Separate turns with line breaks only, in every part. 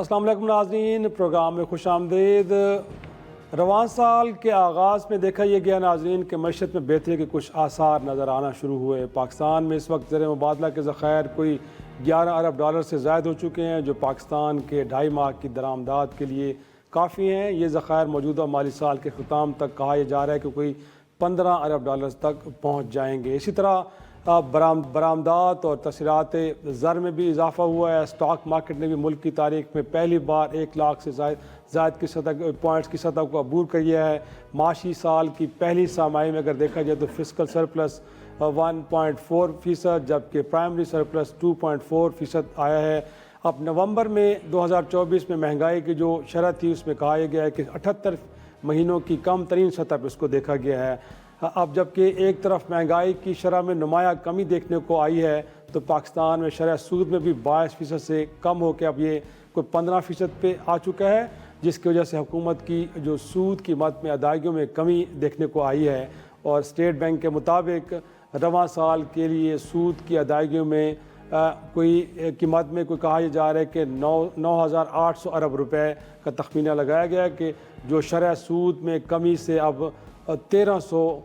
السلام علیکم ناظرین، پروگرام میں خوش آمدید۔ رواں سال کے آغاز میں دیکھا یہ گیا ناظرین کہ معیشت میں بہتری کے کچھ آثار نظر آنا شروع ہوئے۔ پاکستان میں اس وقت زر مبادلہ کے ذخائر کوئی 11 ارب ڈالر سے زائد ہو چکے ہیں، جو پاکستان کے 2.5 ماہ کی درآمدات کے لیے کافی ہیں۔ یہ ذخائر موجودہ مالی سال کے اختتام تک کہا یہ جا رہا ہے کہ کوئی 15 ارب ڈالر تک پہنچ جائیں گے۔ اسی طرح برآمدات اور تصدیرات زر میں بھی اضافہ ہوا ہے۔ اسٹاک مارکیٹ نے بھی ملک کی تاریخ میں پہلی بار 1 لاکھ سے زائد کی سطح پوائنٹس کی سطح کو عبور کر لیا ہے۔ معاشی سال کی پہلی سامائی میں اگر دیکھا جائے تو فسکل سرپلس 1.4%، جبکہ پرائمری سرپلس 2.4% آیا ہے۔ اب نومبر میں 2024 میں مہنگائی کی جو شرح تھی اس میں کہا گیا ہے کہ 78 مہینوں کی کم ترین سطح پہ اس کو دیکھا گیا ہے۔ اب جبکہ ایک طرف مہنگائی کی شرح میں نمایاں کمی دیکھنے کو آئی ہے تو پاکستان میں شرح سود میں بھی 22% سے کم ہو کے اب یہ کوئی 15% پہ آ چکا ہے، جس کی وجہ سے حکومت کی جو سود کی مد میں ادائیگیوں میں کمی دیکھنے کو آئی ہے۔ اور اسٹیٹ بینک کے مطابق رواں سال کے لیے سود کی ادائیگیوں میں کوئی قیمت میں کوئی کہا یہ جا رہا ہے کہ 9,800 ارب روپے کا تخمینہ لگایا گیا ہے کہ جو شرح سود میں کمی سے اب 1,300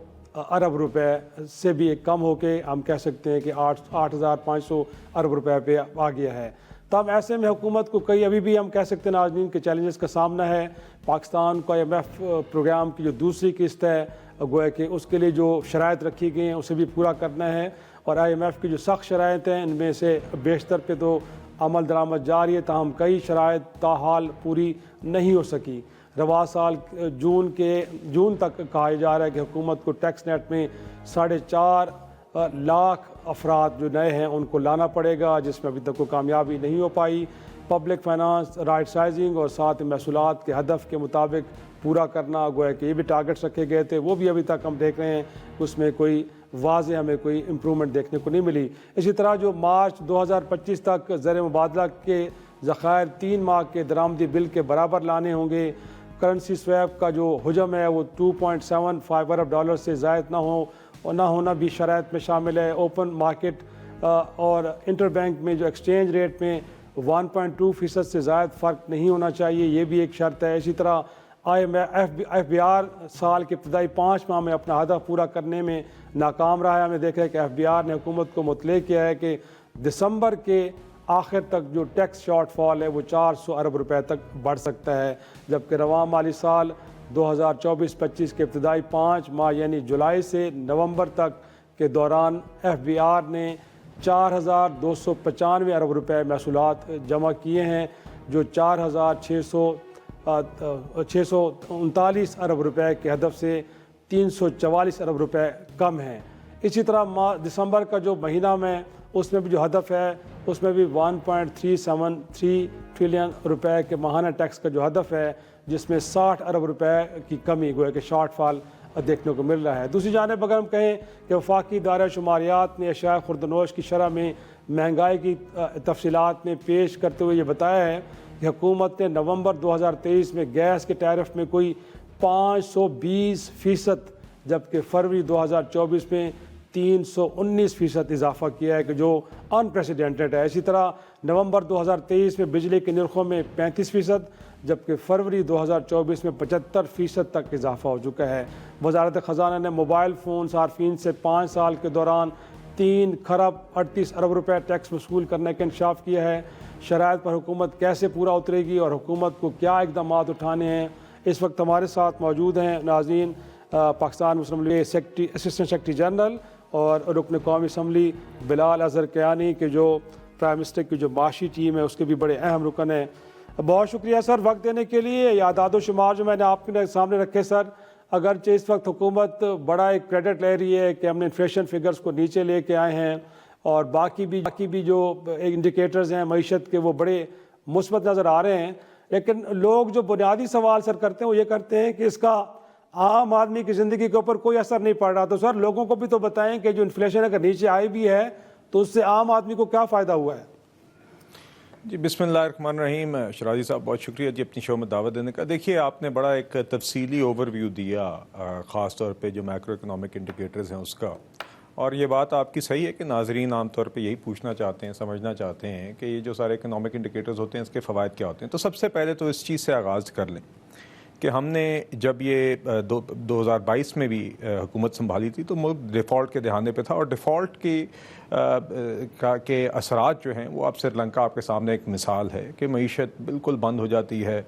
ارب روپے سے بھی کم ہو کے ہم کہہ سکتے ہیں کہ 8,500 ارب روپے پہ آ گیا ہے۔ تب ایسے میں حکومت کو کئی ابھی بھی ہم کہہ سکتے ہیں ناظرین کے چیلنجز کا سامنا ہے۔ پاکستان کو IMF پروگرام کی جو دوسری قسط ہے گویا کہ اس کے لیے جو شرائط رکھی گئی ہیں اسے بھی پورا کرنا ہے، اور IMF کی جو سخت شرائط ہیں ان میں سے بیشتر پہ تو عمل درآمد جاری ہے، تاہم کئی شرائط تاحال پوری نہیں ہو سکی۔ رواں سال جون تک کہا جا رہا ہے کہ حکومت کو ٹیکس نیٹ میں 4.5 لاکھ افراد جو نئے ہیں ان کو لانا پڑے گا، جس میں ابھی تک کوئی کامیابی نہیں ہو پائی۔ پبلک فائنانس رائٹ سائزنگ اور ساتھ محصولات کے ہدف کے مطابق پورا کرنا گویا کہ یہ بھی ٹارگٹس رکھے گئے تھے، وہ بھی ابھی تک ہم دیکھ رہے ہیں اس میں کوئی واضح ہمیں کوئی امپرومنٹ دیکھنے کو نہیں ملی۔ اسی طرح جو مارچ 2025 تک زر مبادلہ کے ذخائر 3 ماہ کے درآمدی بل کے برابر لانے ہوں گے۔ کرنسی سویپ کا جو حجم ہے وہ 2.75 ارب ڈالر سے زائد نہ ہونا بھی شرائط میں شامل ہے۔ اوپن مارکیٹ اور انٹر بینک میں جو ایکسچینج ریٹ میں 1.2% سے زائد فرق نہیں ہونا چاہیے، یہ بھی ایک شرط ہے۔ اسی طرح FBR سال کے ابتدائی 5 ماہ میں اپنا ہدف پورا کرنے میں ناکام رہا ہے۔ ہمیں دیکھا ہے کہ FBR نے حکومت کو مطلع کیا ہے کہ دسمبر کے آخر تک جو ٹیکس شارٹ فال ہے وہ 400 ارب روپے تک بڑھ سکتا ہے، جبکہ رواں مالی سال 2024-25 کے ابتدائی 5 ماہ یعنی جولائی سے نومبر تک کے دوران FBR نے 4,295 ارب روپے محصولات جمع کیے ہیں، جو 4,639 ارب روپے کے ہدف سے 344 ارب روپے کم ہیں۔ اسی طرح دسمبر کا جو مہینہ میں اس میں بھی جو ہدف ہے اس میں بھی 1.373 ٹریلین روپے کے ماہانہ ٹیکس کا جو ہدف ہے، جس میں 60 ارب روپے کی کمی گویا کہ شارٹ فال دیکھنے کو مل رہا ہے۔ دوسری جانب اگر ہم کہیں کہ وفاقی ادارہ شماریات نے اشیاء خوردنوش کی شرح میں مہنگائی کی تفصیلات میں پیش کرتے ہوئے یہ بتایا ہے کہ حکومت نے نومبر 2023 میں گیس کے ٹیرف میں کوئی 520%، جبکہ فروری 2024 میں 319% اضافہ کیا ہے کہ جو انپریسیڈنٹڈ ہے۔ اسی طرح نومبر 2023 میں بجلی کے نرخوں میں 35%، جبکہ فروری 2024 میں 75% تک اضافہ ہو چکا ہے۔ وزارت خزانہ نے موبائل فون صارفین سے 5 سال کے دوران 3 کھرب 38 ارب روپے ٹیکس وصول کرنے کا انکشاف کیا ہے۔ شرائط پر حکومت کیسے پورا اترے گی اور حکومت کو کیا اقدامات اٹھانے ہیں، اس وقت ہمارے ساتھ موجود ہیں ناظرین پاکستان مسلم لیگ اسسٹنٹ سیکرٹری جنرل اور رکن قومی اسمبلی بلال اظہر کیانی کے جو پرائم منسٹر کی جو معاشی ٹیم ہے اس کے بھی بڑے اہم رکن ہیں۔ بہت شکریہ سر وقت دینے کے لیے۔ یہ اعداد و شمار جو میں نے آپ کے سامنے رکھے سر، اگرچہ اس وقت حکومت بڑا ایک کریڈٹ لے رہی ہے کہ ہم نے انفلیشن فگرز کو نیچے لے کے آئے ہیں اور باقی بھی جو انڈیکیٹرز ہیں معیشت کے وہ بڑے مثبت نظر آ رہے ہیں، لیکن لوگ جو بنیادی سوال سر کرتے ہیں وہ یہ کرتے ہیں کہ اس کا عام آدمی کی زندگی کے اوپر کوئی اثر نہیں پڑ رہا۔ تو سر لوگوں کو بھی تو بتائیں کہ جو انفلیشن اگر نیچے آئی بھی ہے تو اس سے عام آدمی کو کیا فائدہ ہوا ہے؟
جی بسم اللہ الرحمن الرحیم۔ شرازی صاحب بہت شکریہ جی اپنی شو میں دعوت دینے کا۔ دیکھیے آپ نے بڑا ایک تفصیلی اوور ویو دیا، خاص طور پہ جو میکرو اکنامک انڈیکیٹرز ہیں اس کا، اور یہ بات آپ کی صحیح ہے کہ ناظرین عام طور پہ یہی پوچھنا چاہتے ہیں، سمجھنا چاہتے ہیں کہ یہ جو سارے اکنامک انڈیکیٹرز ہوتے ہیں اس کے فوائد کیا ہوتے ہیں. تو سب سے پہلے تو اس چیز سے آغاز کر لیں کہ ہم نے جب یہ 2022 میں بھی حکومت سنبھالی تھی تو ملک ڈیفالٹ کے دہانے پہ تھا، اور ڈیفالٹ کے اثرات جو ہیں وہ اب سری لنکا آپ کے سامنے ایک مثال ہے کہ معیشت بالکل بند ہو جاتی ہے،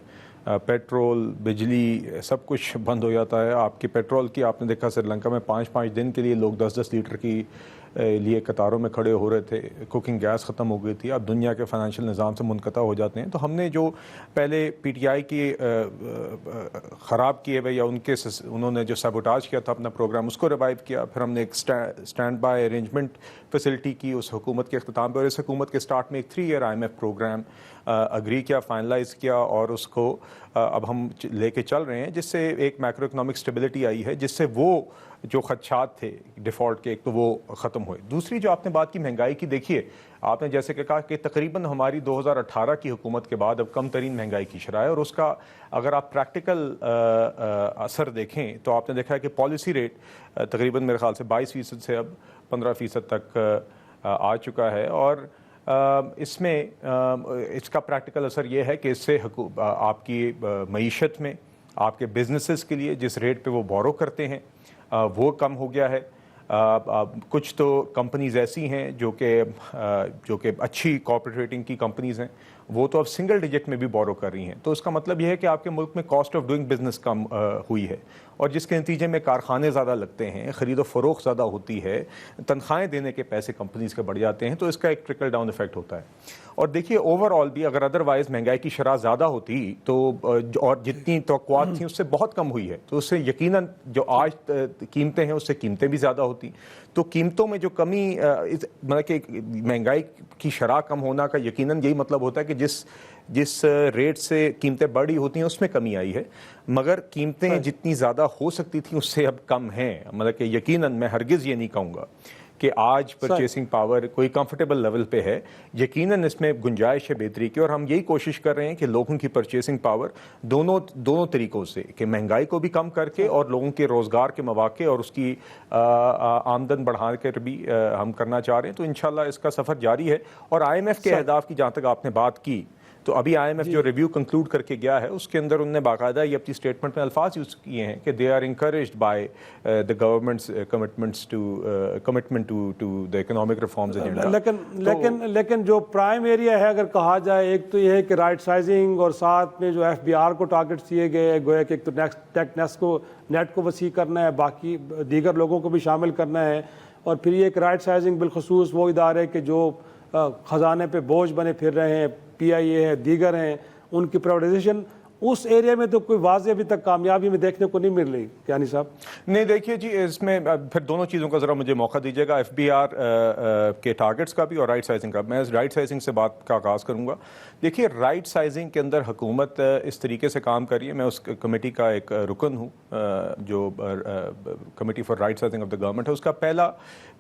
پیٹرول، بجلی، سب کچھ بند ہو جاتا ہے. آپ کی پیٹرول کی آپ نے دیکھا سری لنکا میں 5 دن کے لیے لوگ 10 لیٹر کی لیے قطاروں میں کھڑے ہو رہے تھے، کوکنگ گیس ختم ہو گئی تھی، اب دنیا کے فائنینشیل نظام سے منقطع ہو جاتے ہیں. تو ہم نے جو پہلے پی ٹی آئی کی خراب کیے ہوئے یا انہوں نے جو سیبوٹاج کیا تھا اپنا پروگرام، اس کو ریوائیو کیا. پھر ہم نے ایک اسٹینڈ بائی ارینجمنٹ فیسلٹی کی اس حکومت کے اختتام پہ، اور اس حکومت کے سٹارٹ میں ایک 3 ایئر IMF پروگرام اگری کیا، فائنلائز کیا، اور اس کو اب ہم لے کے چل رہے ہیں، جس سے ایک میکرو اکنامک اسٹیبلٹی آئی ہے، جس سے وہ جو خدشات تھے ڈیفالٹ کے ایک تو وہ ختم ہوئے. دوسری جو آپ نے بات کی مہنگائی کی، دیکھیے آپ نے جیسے کہ کہا کہ تقریباً ہماری 2018 کی حکومت کے بعد اب کم ترین مہنگائی کی شرح ہے، اور اس کا اگر آپ پریکٹیکل اثر دیکھیں تو آپ نے دیکھا ہے کہ پالیسی ریٹ تقریباً میرے خیال سے 22% سے اب 15% تک آ چکا ہے. اور اس میں اس کا پریکٹیکل اثر یہ ہے کہ اس سے آپ کی معیشت میں آپ کے بزنسز کے لیے جس ریٹ پہ وہ بورو کرتے ہیں وہ کم ہو گیا ہے. کچھ تو کمپنیز ایسی ہیں جو کہ اچھی کارپوریٹ ریٹنگ کی کمپنیز ہیں، وہ تو اب سنگل ڈیجٹ میں بھی بورو کر رہی ہیں. تو اس کا مطلب یہ ہے کہ آپ کے ملک میں کاسٹ آف ڈوئنگ بزنس کم ہوئی ہے، اور جس کے نتیجے میں کارخانے زیادہ لگتے ہیں، خرید و فروخت زیادہ ہوتی ہے، تنخواہیں دینے کے پیسے کمپنیز کے بڑھ جاتے ہیں، تو اس کا ایک ٹرکل ڈاؤن ایفیکٹ ہوتا ہے. اور دیکھیے اوور آل بھی اگر ادروائز مہنگائی کی شرح زیادہ ہوتی تو اور جتنی توقعات تھیں اس سے بہت کم ہوئی ہے، تو اس سے یقیناً جو آج قیمتیں ہیں اس سے قیمتیں بھی زیادہ ہوتی. تو قیمتوں میں جو کمی، مطلب کہ مہنگائی کی شرح کم ہونا کا یقیناً یہی مطلب ہوتا ہے کہ جس ریٹ سے قیمتیں بڑھی ہوتی ہیں اس میں کمی آئی ہے، مگر قیمتیں جتنی زیادہ ہو سکتی تھیں اس سے اب کم ہیں. مطلب کہ یقیناً میں ہرگز یہ نہیں کہوں گا کہ آج پرچیسنگ پاور کوئی کمفرٹیبل لیول پہ ہے، یقیناً اس میں گنجائش ہے بہتری کی، اور ہم یہی کوشش کر رہے ہیں کہ لوگوں کی پرچیسنگ پاور دونوں طریقوں سے، کہ مہنگائی کو بھی کم کر کے اور لوگوں کے روزگار کے مواقع اور اس کی آمدن بڑھا کر بھی ہم کرنا چاہ رہے ہیں. تو انشاءاللہ اس کا سفر جاری ہے. اور IMF کے اہداف کی جہاں تک آپ نے بات کی، تو ابھی IMF جو ریویو کنکلوڈ کر کے گیا ہے اس کے اندر انہوں نے باقاعدہ یہ اپنی اسٹیٹمنٹ میں الفاظ یوز کیے ہیں کہ they are encouraged by the government's commitment to the economic reforms agenda.
لیکن جو پرائم ایریا ہے اگر کہا جائے، ایک تو یہ ہے کہ رائٹ سائزنگ، اور ساتھ میں جو FBR کو ٹارگٹ دیے گئے، گویا کہ ایک تو نیٹ کو وسیع کرنا ہے، باقی دیگر لوگوں کو بھی شامل کرنا ہے، اور پھر یہ ایک رائٹ سائزنگ بالخصوص وہ ادارے کہ جو خزانے پہ بوجھ بنے پھر رہے ہیں، PIA ہے، دیگر ہیں، ان کی پرائیویٹائزیشن، اس ایریا میں تو کوئی واضح ابھی تک کامیابی میں دیکھنے کو نہیں مل رہی. کیانی صاحب
نہیں، دیکھیے جی اس میں پھر دونوں چیزوں کا ذرا مجھے موقع دیجیے گا، FBR کے ٹارگٹس کا بھی اور رائٹ سائزنگ کا. میں رائٹ سائزنگ سے بات کا آغاز کروں گا. دیکھیے رائٹ سائزنگ کے اندر حکومت اس طریقے سے کام کر رہی ہے، میں اس کمیٹی کا ایک رکن ہوں جو committee for right sizing of the government ہے. اس کا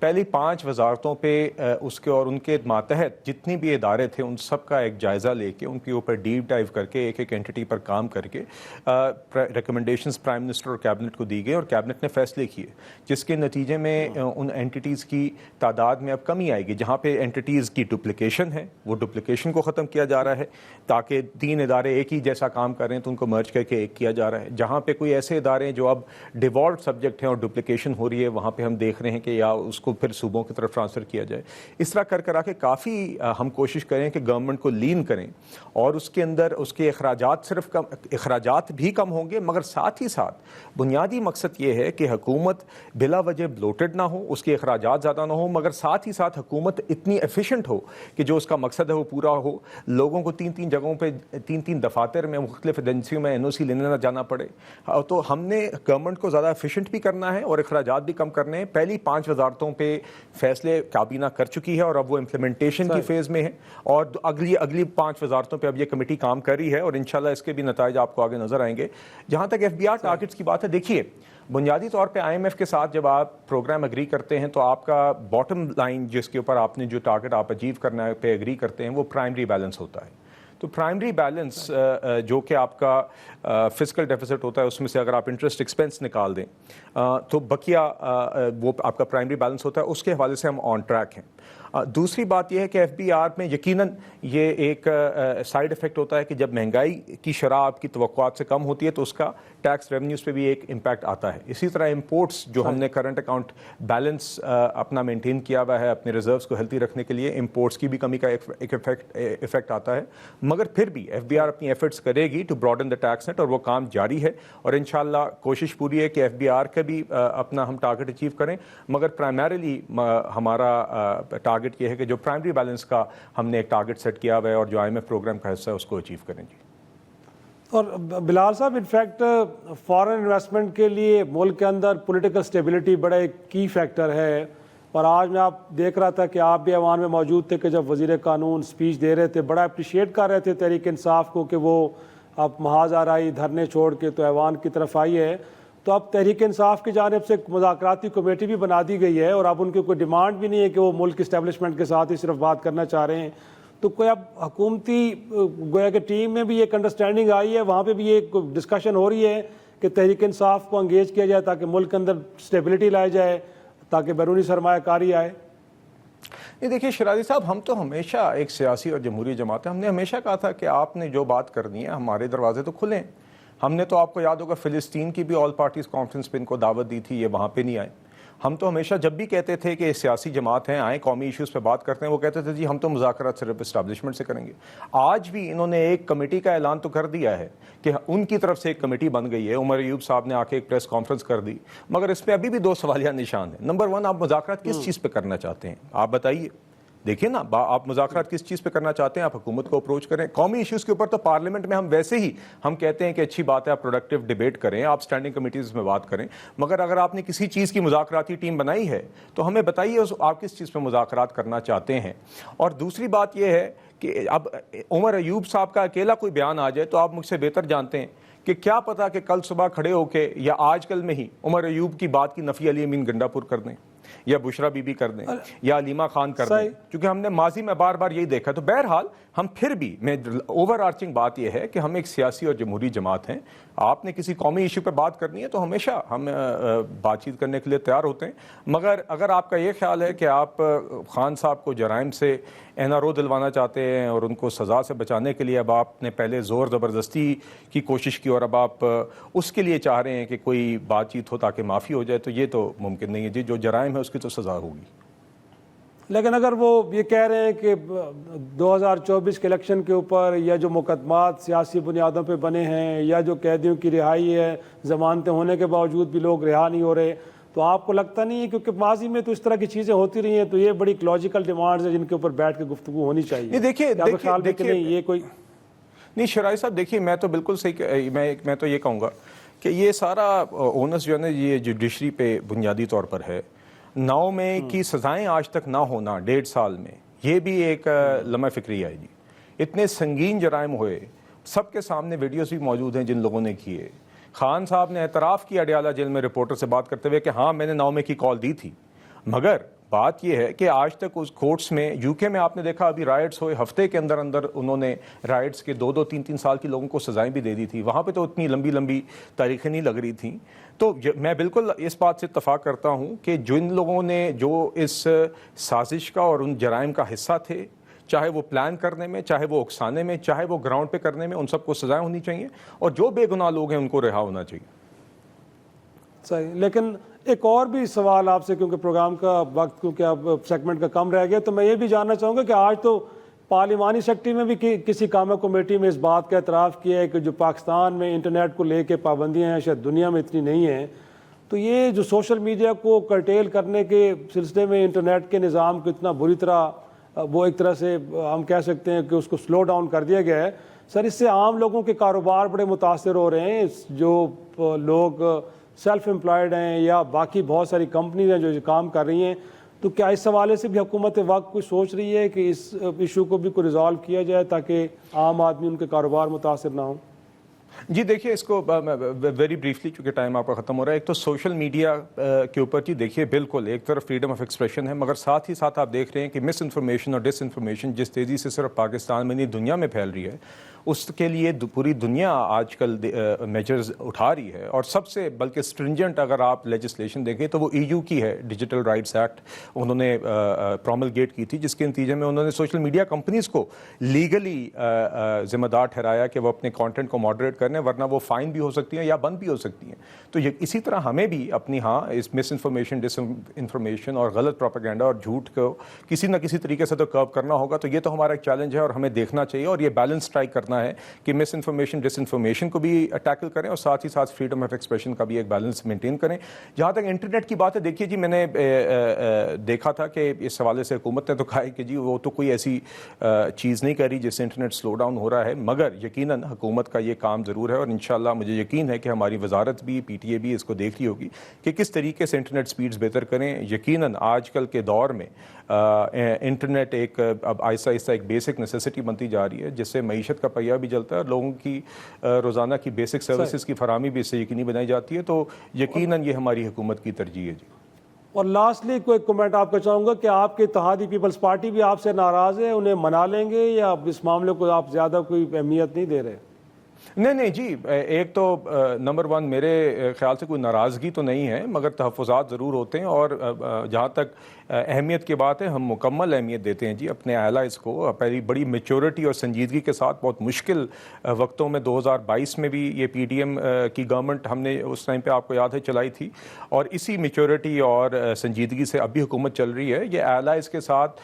پہلی 5 وزارتوں پہ اس کے اور ان کے ماتحت جتنی بھی ادارے تھے ان سب کا ایک جائزہ لے کے ان کے اوپر ڈیپ ڈائیو کر کے ایک اینٹی پر کام کر کے ریکمنڈیشنز پرائم منسٹر اور کیبنٹ کو دی گئی، اور کیبنٹ نے فیصلے کیے جس کے نتیجے میں ان اینٹیز کی تعداد میں اب کمی آئے گی. جہاں پہ اینٹیز کی ڈپلیکیشن ہے وہ ڈپلیکیشن کو ختم کیا جا رہا ہے، تاکہ 3 ادارے ایک ہی جیسا کام کر رہے ہیں تو ان کو مرج کر کے ایک کیا جا رہا ہے. جہاں پہ کوئی ایسے ادارے ہیں جو اب ڈیوالوڈ سبجیکٹ ہیں اور ڈپلیکیشن ہو رہی ہے، وہاں پہ ہم دیکھ رہے ہیں کہ یا اس کو پھر صوبوں کی طرف ٹرانسفر کیا جائے. اس طرح کر کے کافی ہم کوشش کریں کہ گورنمنٹ کو لین کریں، اور اس کے اندر اس کے اخراجات بھی کم ہوں گے، مگر ساتھ ہی ساتھ بنیادی مقصد یہ ہے کہ حکومت بلا وجہ بلوٹڈ نہ ہو، اس کے اخراجات زیادہ نہ ہوں، مگر ساتھ ہی ساتھ حکومت اتنی ایفیشنٹ ہو کہ جو اس کا مقصد ہے وہ پورا ہو. لوگوں کو 3 جگہوں پہ 3 دفاتر میں مختلف ایجنسیوں میں NOC لینے نہ جانا پڑے. تو ہم نے گورنمنٹ کو زیادہ ایفیشنٹ بھی کرنا ہے اور اخراجات بھی کم کرنے ہیں. پہلی 5 وزارتوں پہ فیصلے کابینہ کر چکی ہے اور اب وہ امپلیمنٹیشن کی فیز میں ہے، اور اگلی 5 وزارتوں پہ اب یہ کمیٹی کام کر رہی ہے، اور انشاءاللہ اس کے بھی نتائج آپ کو آگے نظر آئیں گے. جہاں تک FBR ٹارگٹس کی بات ہے، دیکھیے بنیادی طور پہ IMF کے ساتھ جب آپ پروگرام اگری کرتے ہیں تو آپ کا باٹم لائن جس کے اوپر آپ نے جو ٹارگٹ آپ اچیو کرنا ہے پہ اگری کرتے ہیں وہ پرائمری بیلنس ہوتا ہے. تو پرائمری بیلنس جو کہ آپ کا فسکل ڈیفیسٹ ہوتا ہے اس میں سے اگر آپ انٹرسٹ ایکسپینس نکال دیں تو بقیہ وہ آپ کا پرائمری بیلنس ہوتا ہے، اس کے حوالے سے ہم آن ٹریک ہیں۔ دوسری بات یہ ہے کہ ایف بی آر میں یقیناً یہ ایک سائیڈ افیکٹ ہوتا ہے کہ جب مہنگائی کی شرح آپ کی توقعات سے کم ہوتی ہے تو اس کا ٹیکس ریونیوز پہ بھی ایک امپیکٹ آتا ہے۔ اسی طرح امپورٹس جو ہم نے کرنٹ اکاؤنٹ بیلنس اپنا مینٹین کیا ہوا ہے اپنے ریزروز کو ہیلتھی رکھنے کے لیے، امپورٹس کی بھی کمی کا ایک افیکٹ آتا ہے، مگر پھر بھی ایف بی آر اپنی ایفرٹس کرے گی to broaden the tax net, اور وہ کام جاری ہے، اور انشاءاللہ کوشش پوری ہے کہ ایف بی آر کا بھی اپنا ہم ٹارگٹ اچیو کریں، مگر پرائمریلی ہمارا ٹارگٹ یہ ہے کہ جو پرائمری بیلنس کا ہم نے ایک ٹارگٹ سیٹ کیا ہوا ہے اور جو آئی ایم ایف پروگرام کا حصہ ہے اس کو اچیو کریں جی۔
اور بلال صاحب، انفیکٹ فارن انویسٹمنٹ کے لیے ملک کے اندر پولیٹیکل اسٹیبلٹی بڑا ایک کی فیکٹر ہے، اور آج میں آپ دیکھ رہا تھا کہ آپ بھی ایوان میں موجود تھے کہ جب وزیر قانون اسپیچ دے رہے تھے بڑا اپریشیٹ کر رہے تھے تحریک انصاف کو کہ وہ اب محاذ آرائی دھرنے چھوڑ کے تو ایوان کی طرف آئی ہے، تو اب تحریک انصاف کی جانب سے ایک مذاکراتی کمیٹی بھی بنا دی گئی ہے، اور اب ان کی کوئی ڈیمانڈ بھی نہیں ہے کہ وہ ملک اسٹیبلشمنٹ کے ساتھ ہی صرف بات کرنا چاہ رہے ہیں، تو کوئی اب حکومتی گویا کہ ٹیم میں بھی ایک انڈرسٹینڈنگ آئی ہے، وہاں پہ بھی ایک ڈسکشن ہو رہی ہے کہ تحریک انصاف کو انگیج کیا جائے تاکہ ملک کے اندر اسٹیبلٹی لائی جائے، تاکہ بیرونی سرمایہ کاری آئے؟
یہ دیکھیے شرازی صاحب، ہم تو ہمیشہ ایک سیاسی اور جمہوری جماعت ہے، ہم نے ہمیشہ کہا تھا کہ آپ نے جو بات کرنی ہے ہمارے دروازے تو کھلیں۔ ہم نے تو آپ کو یاد ہوگا فلسطین کی بھی آل پارٹیز کانفرنس پہ ان کو دعوت دی تھی، یہ وہاں پہ نہیں آئے۔ ہم تو ہمیشہ جب بھی کہتے تھے کہ سیاسی جماعت ہیں آئیں قومی ایشوز پہ بات کرتے ہیں، وہ کہتے تھے جی ہم تو مذاکرات صرف اسٹیبلشمنٹ سے کریں گے۔ آج بھی انہوں نے ایک کمیٹی کا اعلان تو کر دیا ہے کہ ان کی طرف سے ایک کمیٹی بن گئی ہے، عمر ایوب صاحب نے آ کے ایک پریس کانفرنس کر دی، مگر اس پہ ابھی بھی دو سوالیہ نشان ہیں۔ نمبر 1، آپ مذاکرات کس چیز پہ کرنا چاہتے ہیں؟ آپ بتائیے، دیکھیں نا، آپ مذاکرات کس چیز پہ کرنا چاہتے ہیں؟ آپ حکومت کو اپروچ کریں۔ قومی ایشوز کے اوپر تو پارلیمنٹ میں ہم ویسے ہی ہم کہتے ہیں کہ اچھی بات ہے، آپ پروڈکٹیو ڈیبیٹ کریں، آپ اسٹینڈنگ کمیٹیز میں بات کریں، مگر اگر آپ نے کسی چیز کی مذاکراتی ٹیم بنائی ہے تو ہمیں بتائیے آپ کس چیز پہ مذاکرات کرنا چاہتے ہیں۔ اور دوسری بات یہ ہے کہ اب عمر ایوب صاحب کا اکیلا کوئی بیان آ جائے تو آپ مجھ سے بہتر جانتے ہیں کہ کیا پتا کہ کل صبح کھڑے ہو کے یا آج کل میں ہی عمر ایوب کی بات کی نفی علی امین گنڈا پور کر دیں، یا بشرا بی بی کر دیں، یا علیمہ خان کر دیں، کیونکہ ہم نے ماضی میں بار بار یہی دیکھا۔ تو بہرحال ہم پھر بھی، میں اوور آرچنگ بات یہ ہے کہ ہم ایک سیاسی اور جمہوری جماعت ہیں، آپ نے کسی قومی ایشو پہ بات کرنی ہے تو ہمیشہ ہم بات چیت کرنے کے لیے تیار ہوتے ہیں، مگر اگر آپ کا یہ خیال ہے کہ آپ خان صاحب کو جرائم سے این آر او دلوانا چاہتے ہیں اور ان کو سزا سے بچانے کے لیے اب آپ نے پہلے زور زبردستی کی کوشش کی اور اب آپ اس کے لیے چاہ رہے ہیں کہ کوئی بات چیت ہو تاکہ معافی ہو جائے، تو یہ تو ممکن نہیں ہے جی، جو جرائم ہے اس کی تو سزا ہوگی۔
لیکن اگر وہ یہ کہہ رہے ہیں کہ 2024 کے الیکشن کے اوپر یا جو مقدمات سیاسی بنیادوں پہ بنے ہیں یا جو قیدیوں کی رہائی ہے، ضمانتیں ہونے کے باوجود بھی لوگ رہا نہیں ہو رہے، تو آپ کو لگتا نہیں ہے کیونکہ ماضی میں تو اس طرح کی چیزیں ہوتی رہی ہیں تو یہ بڑی لاجیکل ڈیمانڈز ہیں جن کے اوپر بیٹھ کے گفتگو ہونی چاہیے؟
دیکھیے
یہ کوئی
نہیں شرائع صاحب، دیکھیے میں تو بالکل صحیح، میں تو یہ کہوں گا کہ یہ سارا اونس جو ہے نا یہ جوڈیشری پہ بنیادی طور پر ہے۔ 9 مئی کی سزائیں آج تک نہ ہونا 1.5 سال میں، یہ بھی ایک لمحہ فکری ہے جی۔ اتنے سنگین جرائم ہوئے، سب کے سامنے ویڈیوز بھی موجود ہیں جن لوگوں نے کیے۔ خان صاحب نے اعتراف کیا اڈیالہ جیل میں رپورٹر سے بات کرتے ہوئے کہ ہاں میں نے 9 مئی کی کال دی تھی، مگر بات یہ ہے کہ آج تک اس کورٹس میں، یو کے میں آپ نے دیکھا ابھی رائٹس ہوئے، ہفتے کے اندر اندر انہوں نے رائٹس کے 2-2 3-3 سال کی لوگوں کو سزائیں بھی دے دی تھی، وہاں پہ تو اتنی لمبی لمبی تاریخیں نہیں لگ رہی تھیں۔ تو میں بالکل اس بات سے اتفاق کرتا ہوں کہ جن لوگوں نے جو اس سازش کا اور ان جرائم کا حصہ تھے، چاہے وہ پلان کرنے میں، چاہے وہ اکسانے میں، چاہے وہ گراؤنڈ پہ کرنے میں، ان سب کو سزائیں ہونی چاہیے، اور جو بے گناہ لوگ ہیں ان کو رہا ہونا چاہیے۔
صحیح، لیکن ایک اور بھی سوال آپ سے، کیونکہ پروگرام کا وقت کیونکہ اب سیگمنٹ کا کم رہ گیا، تو میں یہ بھی جاننا چاہوں گا کہ آج تو پارلیمانی سیکرٹری میں بھی کسی کامہ کمیٹی میں اس بات کا اعتراف کیا ہے کہ جو پاکستان میں انٹرنیٹ کو لے کے پابندیاں ہیں شاید دنیا میں اتنی نہیں ہیں، تو یہ جو سوشل میڈیا کو کرٹیل کرنے کے سلسلے میں انٹرنیٹ کے نظام کو اتنا بری طرح وہ ایک طرح سے ہم کہہ سکتے ہیں کہ اس کو سلو ڈاؤن کر دیا گیا ہے، سر اس سے عام لوگوں کے کاروبار بڑے متاثر ہو رہے ہیں، جو لوگ سیلف امپلائڈ ہیں یا باقی بہت ساری کمپنیز ہیں جو کام کر رہی ہیں، تو کیا اس حوالے سے بھی حکومت وقت کوئی سوچ رہی ہے کہ اس ایشو کو بھی کوئی ریزالو کیا جائے تاکہ عام آدمی ان کے کاروبار متاثر نہ ہوں؟
جی دیکھیے اس کو ویری بریفلی چونکہ ٹائم آپ کا ختم ہو رہا ہے. ایک تو سوشل میڈیا کے اوپر جی دیکھیے بالکل ایک طرف فریڈم آف ایکسپریشن ہے مگر ساتھ ہی ساتھ آپ دیکھ رہے ہیں کہ مس انفارمیشن اور ڈس انفارمیشن جس تیزی سے صرف پاکستان میں نہیں دنیا میں پھیل رہی ہے اس کے لیے پوری دنیا آج کل میجرز اٹھا رہی ہے. اور سب سے بلکہ اسٹرنجنٹ اگر آپ لیجسلیشن دیکھیں تو وہ EU کی ہے, ڈیجیٹل رائٹس ایکٹ انہوں نے پروملگیٹ کی تھی, جس کے نتیجے میں انہوں نے سوشل میڈیا کمپنیز کو لیگلی ذمہ دار ٹھہرایا کہ وہ اپنے کانٹینٹ کو ماڈریٹ کرنے, ورنہ وہ فائن بھی ہو سکتی ہیں یا بند بھی ہو سکتی ہیں. تو اسی طرح ہمیں بھی اپنی اس مس انفارمیشن ڈس انفارمیشن اور غلط پروپیگنڈا اور جھوٹ کو کسی نہ کسی طریقے سے تو کرو کرنا ہوگا. تو یہ تو ہمارا ایک چیلنج ہے اور ہمیں دیکھنا چاہیے اور یہ بیلنس اسٹرائک کرنا ہے کہ مس انفارمیشن ڈس انفارمیشن کو بھی ٹیکل کریں اور ساتھ ہی ساتھ فریڈم آف ایکسپریشن کا بھی ایک بیلنس مینٹین کریں. جہاں تک انٹرنیٹ کی بات ہے دیکھیے جی میں نے دیکھا تھا کہ اس حوالے سے حکومت نے تو کہا ہے کہ جی وہ تو کوئی ایسی چیز نہیں کر رہی جس سے انٹرنیٹ سلو ڈاؤن ہو رہا ہے, مگر یقیناً حکومت کا یہ کام ضرور ہے اور انشاءاللہ مجھے یقین ہے کہ ہماری وزارت بھی PTA بھی اس کو دیکھ رہی ہوگی کہ کس طریقے سے انٹرنیٹ سپیڈز بہتر کریں. یقیناً آج کل کے دور میں انٹرنیٹ ایک اب آہستہ آہستہ ایک بیسک نیسیسٹی بنتی جا رہی ہے جس سے معیشت کا پہیہ بھی چلتا ہے اور لوگوں کی روزانہ کی بیسک سروسز کی فراہمی بھی اس سے یقینی بنائی جاتی ہے. تو یقیناً یہ ہماری حکومت کی ترجیح ہے جی.
اور لاسٹلی کوئی کمنٹ آپ کا چاہوں گا کہ آپ کے اتحادی پیپلز پارٹی بھی آپ سے ناراض ہے, انہیں منا لیں گے یا اس معاملے کو آپ زیادہ کوئی اہمیت نہیں دے رہے؟
نہیں جی, ایک تو نمبر 1 میرے خیال سے کوئی ناراضگی تو نہیں ہے مگر تحفظات ضرور ہوتے ہیں اور جہاں تک اہمیت کی بات ہے ہم مکمل اہمیت دیتے ہیں جی اپنے الائز کو. پہلی بڑی میچورٹی اور سنجیدگی کے ساتھ بہت مشکل وقتوں میں 2022 میں بھی یہ PDM کی گورنمنٹ ہم نے اس ٹائم پہ آپ کو یاد ہے چلائی تھی اور اسی میچورٹی اور سنجیدگی سے اب بھی حکومت چل رہی ہے. یہ الائز کے ساتھ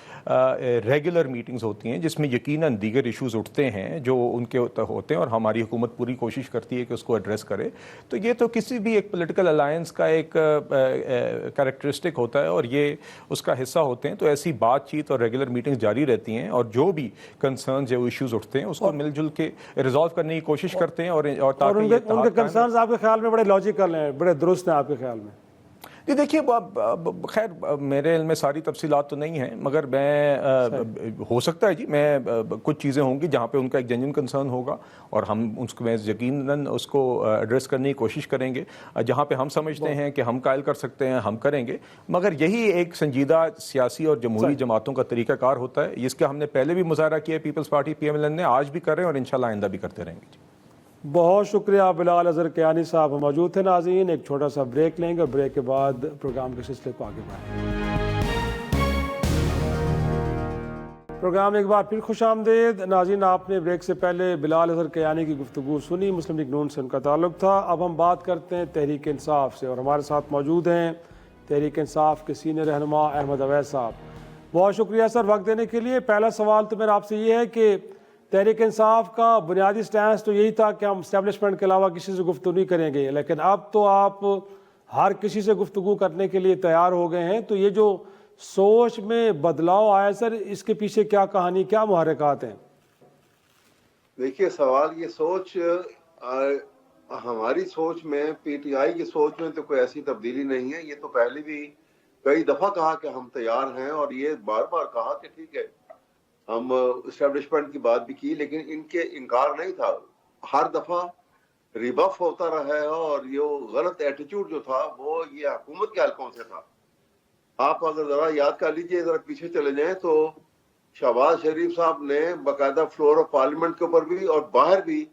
ریگولر میٹنگز ہوتی ہیں جس میں یقیناً دیگر ایشوز اٹھتے ہیں جو ان کے ہوتے ہیں اور ہماری حکومت پوری کوشش کرتی ہے کہ اس کو ایڈریس کرے. تو یہ تو کسی بھی ایک پولیٹیکل الائنس کا ایک کریکٹرسٹک ہوتا ہے اور یہ اس کا حصہ ہوتے ہیں. تو ایسی بات چیت اور ریگولر میٹنگز جاری رہتی ہیں اور جو بھی کنسرنز یا ایشوز اٹھتے ہیں اس کو مل جل کے ریزالو کرنے کی کوشش کرتے ہیں اور تاکہ
ان کے کنسرنز آپ کے خیال میں بڑے لاجیکل ہیں, بڑے درست ہیں آپ کے خیال میں؟
جی دیکھیے خیر میرے علم میں ساری تفصیلات تو نہیں ہیں مگر میں ہو سکتا ہے جی میں کچھ چیزیں ہوں گی جہاں پہ ان کا ایک جینوئن کنسرن ہوگا اور ہم اس کو میں یقیناً اس کو ایڈریس کرنے کی کوشش کریں گے. جہاں پہ ہم سمجھتے ہیں کہ ہم قائل کر سکتے ہیں ہم کریں گے, مگر یہی ایک سنجیدہ سیاسی اور جمہوری جماعتوں کا طریقہ کار ہوتا ہے جس کا ہم نے پہلے بھی مظاہرہ کیا ہے پیپلز پارٹی PMLN نے, آج بھی کر رہے ہیں اور انشاءاللہ آئندہ بھی کرتے رہیں گے.
بہت شکریہ بلال اظہر کیانی صاحب موجود تھے. ناظرین ایک چھوٹا سا بریک لیں گے اور بریک کے بعد پروگرام کے سلسلے کو آگے بڑھائیں گے. پروگرام ایک بار پھر خوش آمدید. ناظرین آپ نے بریک سے پہلے بلال اظہر کیانی کی گفتگو سنی, مسلم لیگ نون سے ان کا تعلق تھا. اب ہم بات کرتے ہیں تحریک انصاف سے اور ہمارے ساتھ موجود ہیں تحریک انصاف کے سینئر رہنما احمد اویس صاحب. بہت شکریہ سر وقت دینے کے لیے. پہلا سوال تو میرا آپ سے یہ ہے کہ تحریک انصاف کا بنیادی سٹینس تو یہی تھا کہ ہم اسٹیبلشمنٹ کے علاوہ کسی سے گفتگو نہیں کریں گے, لیکن اب تو آپ ہر کسی سے گفتگو کرنے کے لیے تیار ہو گئے ہیں. تو یہ جو سوچ میں بدلاؤ آیا سر, اس کے پیچھے کیا کہانی, کیا محرکات ہیں؟
دیکھیے سوال یہ سوچ ہماری سوچ میں PTI کی سوچ میں تو کوئی ایسی تبدیلی نہیں ہے. یہ تو پہلے بھی کئی دفعہ کہا کہ ہم تیار ہیں اور یہ بار بار کہا کہ ٹھیک ہے ہم اسٹیبلشمنٹ کی بات بھی کی, لیکن ان کے انکار نہیں تھا. ہر دفعہ ریبف ہوتا رہا ہے اور یہ غلط ایٹیچیوڈ جو تھا وہ یہ حکومت کے حلقوں سے تھا. آپ اگر ذرا یاد کر لیجئے, ذرا پیچھے چلے جائیں تو شہباز شریف صاحب نے باقاعدہ فلور آف پارلیمنٹ کے اوپر بھی اور باہر بھی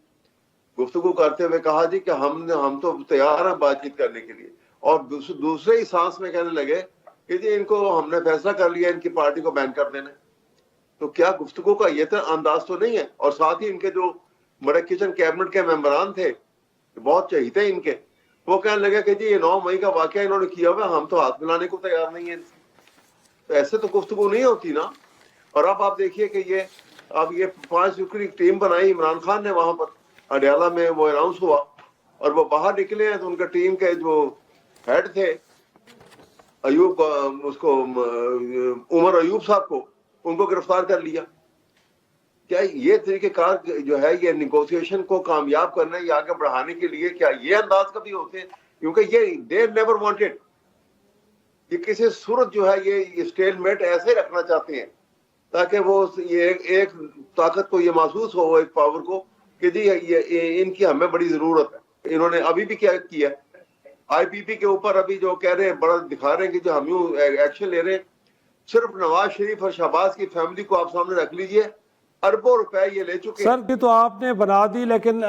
گفتگو کرتے ہوئے کہا جی کہ ہم تو تیار ہیں بات چیت کرنے کے لیے, اور دوسرے ہی سانس میں کہنے لگے کہ جی ان کو ہم نے فیصلہ کر لیا ان کی پارٹی کو بین کر دینا. تو کیا گفتگو کا یہ انداز تو نہیں ہے؟ اور ساتھ ہی ان کے جو بڑے کچن کیبنٹ کے ممبران تھے بہت چہیتے ان کے, وہ کہنے لگے کہ جی یہ 9 مئی کا واقعہ انہوں نے کیا ہوا, ہم تو ہاتھ ملانے کو تیار نہیں ہیں. تو ایسے تو گفتگو نہیں ہوتی نا. اور اب آپ دیکھیے کہ یہ 5 رکنی ٹیم بنائی عمران خان نے وہاں پر اڈیالہ میں, وہ اناؤنس ہوا اور وہ باہر نکلے ہیں تو ان کا ٹیم کے جو ہیڈ تھے ایوب, اس کو عمر ایوب صاحب کو, ان کو گرفتار کر لیا. کیا یہ طریقہ کار جو ہے یہ نیگوسیشن کو کامیاب کرنے یا آگے بڑھانے کے لیے کیا یہ انداز کبھی ہوتے ہیں؟ کیونکہ یہ دے نیور وانٹڈ, یہ کسی صورت جو ہے یہ اسٹیل میٹ ایسے رکھنا چاہتے ہیں تاکہ وہ یہ ایک طاقت کو یہ محسوس ہو, ایک پاور کو, کہ جی ان کی ہمیں بڑی ضرورت ہے. انہوں نے ابھی بھی کیا کیا آئی پی پی کے اوپر ابھی جو کہہ رہے ہیں بڑا دکھا رہے ہیں کہ جو ہم یوں ایکشن لے رہے ہیں. صرف نواز شریف اور شہباز کی فیملی کو آپ سامنے رکھ لیجئے, اربوں روپے یہ لے چکے ہیں.
سر یہ تو آپ نے بنا دی, لیکن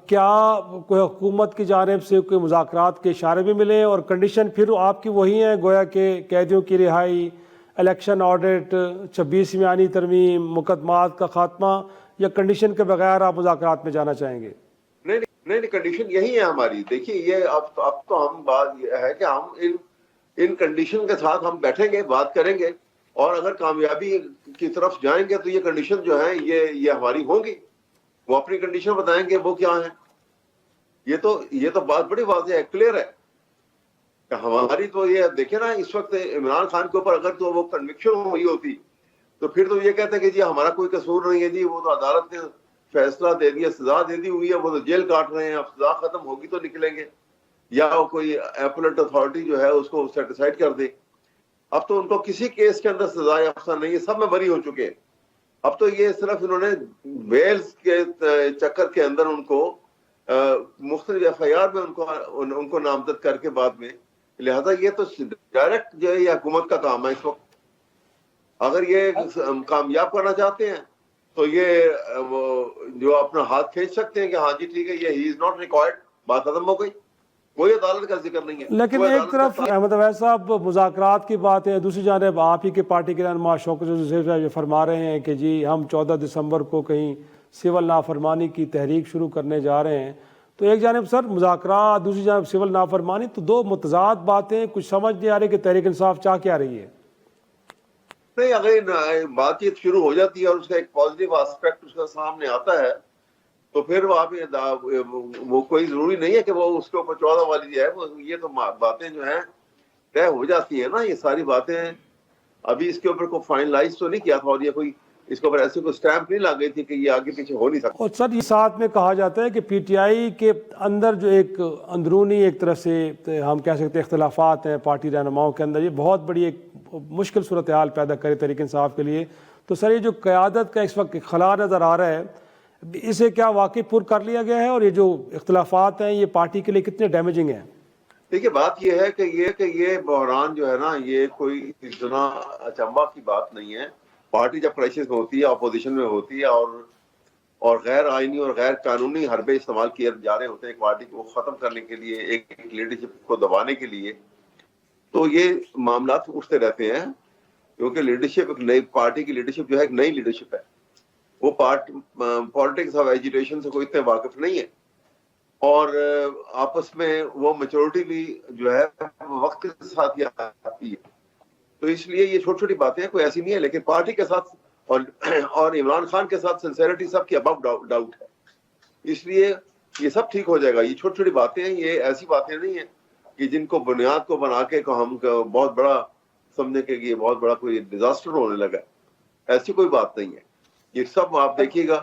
کیا کوئی حکومت کی جانب سے کوئی مذاکرات کے اشارے بھی ملے, اور کنڈیشن پھر آپ کی وہی ہیں گویا کہ قیدیوں کی رہائی, الیکشن آڈٹ, 26 میانی ترمیم, مقدمات کا خاتمہ, یا کنڈیشن کے بغیر آپ مذاکرات میں جانا چاہیں گے؟
نہیں کنڈیشن یہی ہے ہماری. دیکھیے یہ اب تو ہم بات یہ ہے کہ ہم ان کنڈیشن کے ساتھ ہم بیٹھیں گے, بات کریں گے, اور اگر کامیابی کی طرف جائیں گے تو یہ کنڈیشن جو ہیں یہ ہماری ہوں گی. وہ اپنی کنڈیشن بتائیں گے وہ کیا ہیں. یہ تو بات بڑی واضح ہے, کلیئر ہے کہ ہماری تو یہ دیکھیں نا اس وقت عمران خان کے اوپر اگر تو وہ کنوکشن ہوئی ہوتی تو پھر تو یہ کہتے ہیں کہ جی ہمارا کوئی قصور نہیں ہے, جی وہ تو عدالت نے فیصلہ دے دیا, سزا دے دی ہوئی ہے, وہ تو جیل کاٹ رہے ہیں, اب سزا ختم ہوگی تو نکلیں گے, یا کوئی ایپلیٹ اتھارٹی جو ہے اس کو سیٹسفائڈ کر دے. اب تو ان کو کسی کیس کے اندر سزا یافتہ نہیں ہے, سب میں بری ہو چکے ہیں. اب تو یہ صرف انہوں نے ویلز کے چکر کے اندر ان کو مختلف ایف آئی آر میں ان کو نامزد کر کے بعد میں, لہذا یہ تو ڈائریکٹ جو ہے یہ حکومت کا کام ہے اس وقت. اگر یہ کامیاب کرنا چاہتے ہیں تو یہ جو اپنا ہاتھ کھینچ سکتے ہیں کہ ہاں جی ٹھیک ہے یہ ہی از ناٹ ریکوائرڈ, بات ختم ہو گئی, کوئی عدالت کا ذکر نہیں ہے.
لیکن ایک طرف احمد اویس صاحب مذاکرات کی بات ہے, دوسری جانب آپ ہی کے پارٹی کے رہنما شوکت یوسف صاحب یہ فرما رہے ہیں کہ جی ہم 14 دسمبر کو کہیں سول نافرمانی کی تحریک شروع کرنے جا رہے ہیں. تو ایک جانب سر مذاکرات, دوسری جانب سول نافرمانی, تو دو متضاد باتیں, کچھ سمجھ نہیں آ رہی کہ تحریک انصاف چاہ کیا رہی ہے.
نہیں, اگر بات چیت شروع ہو جاتی ہے اور اس کا ایک پازیٹیو آسپیکٹ اس کا سامنے آتا ہے تو پھر وہ کوئی ضروری نہیں ہے کہ وہ اس کے اوپر 14 والی جو ہے یہ تو باتیں جو ہیں طے ہو جاتی ہیں نا. یہ ساری باتیں ابھی اس کے اوپر کوئی فائنلائز تو نہیں کیا تھا, اور یہ کوئی اس کے اوپر ایسے کوئی سٹیمپ نہیں لگ گئی تھی کہ یہ آگے پیچھے ہو نہیں سکتا.
اور سر یہ ساتھ میں کہا جاتا ہے کہ پی ٹی آئی کے اندر جو ایک اندرونی ایک طرف سے ہم کہہ سکتے ہیں اختلافات ہیں پارٹی رہنماؤں کے اندر, یہ بہت بڑی ایک مشکل صورتحال پیدا کرے تحریک انصاف کے لیے. تو سر یہ جو قیادت کا اس وقت خلا نظر آ رہا ہے, اسے کیا واقعی پر کر لیا گیا ہے, اور یہ جو اختلافات ہیں یہ پارٹی کے لیے کتنے ڈیمیجنگ ہیں؟
دیکھیے بات یہ ہے کہ یہ بحران جو ہے نا یہ کوئی اتنا اچنبھا کی بات نہیں ہے. پارٹی جب کرائسس میں ہوتی ہے, اپوزیشن میں ہوتی ہے, اور غیر آئینی اور غیر قانونی حربے استعمال کیے جا رہے ہوتے ہیں ایک پارٹی کو ختم کرنے کے لیے, ایک لیڈرشپ کو دبانے کے لیے, تو یہ معاملات اٹھتے رہتے ہیں. کیونکہ لیڈرشپ ایک نئی پارٹی کی لیڈرشپ جو ہے ایک نئی لیڈرشپ ہے, وہ پالیٹکس آف ایجیٹیشن سے کوئی اتنے واقف نہیں ہے, اور آپس میں وہ میچورٹی بھی جو ہے وقت کے ساتھ ہی آتی ہے. تو اس لیے یہ چھوٹی چھوٹی باتیں کوئی ایسی نہیں ہے, لیکن پارٹی کے ساتھ اور عمران خان کے ساتھ سنسیئرٹی سب کی ابو ڈاؤٹ ہے. اس لیے یہ سب ٹھیک ہو جائے گا. یہ چھوٹی چھوٹی باتیں ہیں, یہ ایسی باتیں نہیں ہیں کہ جن کو بنیاد کو بنا کے ہم بہت بڑا سمجھے کہ یہ بہت بڑا کوئی ڈیزاسٹر ہونے لگا. ایسی کوئی بات نہیں ہے. یہ سب آپ دیکھیے گا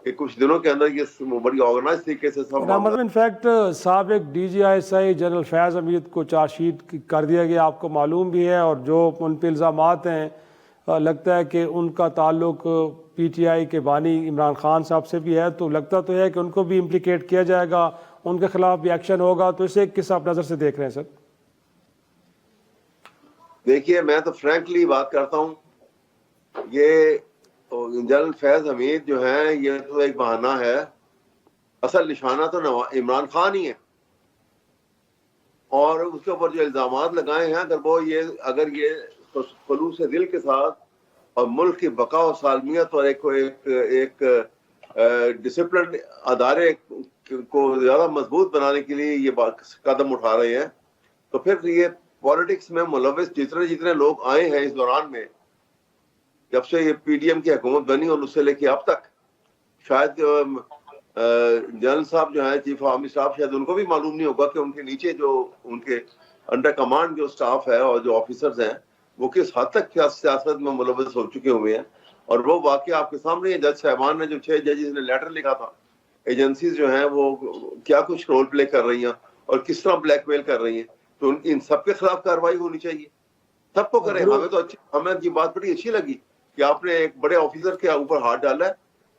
کہ کچھ دنوں کے اندر یہ بڑی آرگنائز طریقے سے سب
انفیکٹ سابق D G I S I general Faiz Hameed کو چارج شیٹ کر دیا گیا, آپ کو معلوم بھی ہے, اور جو ان پہ الزامات ہیں لگتا ہے کہ ان کا تعلق پی ٹی آئی کے بانی عمران خان صاحب سے بھی ہے, تو لگتا تو ہے کہ ان کو بھی امپلیکیٹ کیا جائے گا, ان کے خلاف بھی ایکشن ہوگا. تو اسے کس آپ نظر سے دیکھ رہے ہیں سر؟
دیکھیے میں تو فرینکلی بات کرتا ہوں, یہ جنرل فیض حمید جو ہیں یہ تو ایک بہانہ ہے, اصل نشانہ تو عمران خان ہی ہے. اور اس کے اوپر جو الزامات لگائے ہیں اگر یہ خلوص دل کے ساتھ اور ملک کی بقا و سالمیت اور ایک ڈسپلن ادارے کو زیادہ مضبوط بنانے کے لیے یہ قدم اٹھا رہے ہیں, تو پھر یہ پالیٹکس میں ملوث جتنے لوگ آئے ہیں اس دوران میں, جب سے یہ پی ڈی ایم کی حکومت بنی اور اس سے لے کے اب تک, شاید جنرل صاحب جو ہیں چیف آرمی اسٹاف, شاید ان کو بھی معلوم نہیں ہوگا کہ ان کے نیچے جو ان کے انڈر کمانڈ جو اسٹاف ہے اور جو آفیسرز ہیں وہ کس حد تک سیاست میں ملوث ہو چکے ہوئے ہیں. اور وہ واقعہ آپ کے سامنے ہے, جج صاحبان نے جو 6 ججز نے لیٹر لکھا تھا, ایجنسیز جو ہیں وہ کیا کچھ رول پلے کر رہی ہیں اور کس طرح بلیک میل کر رہی ہیں, تو ان سب کے خلاف کارروائی ہونی چاہیے. سب کو کریں. ہمیں یہ بات بڑی اچھی لگی کہ آپ نے ایک بڑے آفیسر کے اوپر ہاتھ ڈالا ہے,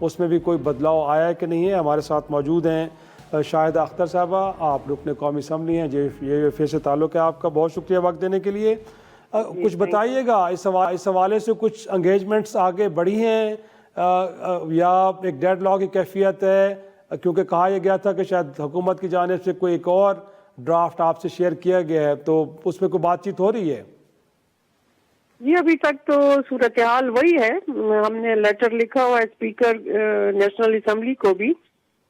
اس میں بھی کوئی بدلاؤ آیا ہے کہ نہیں ہے؟ ہمارے ساتھ موجود ہیں شاہدہ اختر صاحبہ، آپ رکن قومی اسمبلی ہیں، JUFA سے تعلق ہے آپ کا، بہت شکریہ وقت دینے کے لیے۔ کچھ بتائیے گا اس حوالے سے، کچھ انگیجمنٹس آگے بڑھی ہیں یا ایک ڈیڈ لاک کی کیفیت ہے؟ کیونکہ کہا یہ گیا تھا کہ شاید حکومت کی جانب سے کوئی ایک اور ڈرافٹ آپ سے شیئر کیا گیا ہے، تو اس میں کوئی بات چیت ہو رہی ہے؟
جی ابھی تک تو صورتحال وہی ہے، ہم نے لیٹر لکھا ہوا ہے اسپیکر نیشنل اسمبلی کو بھی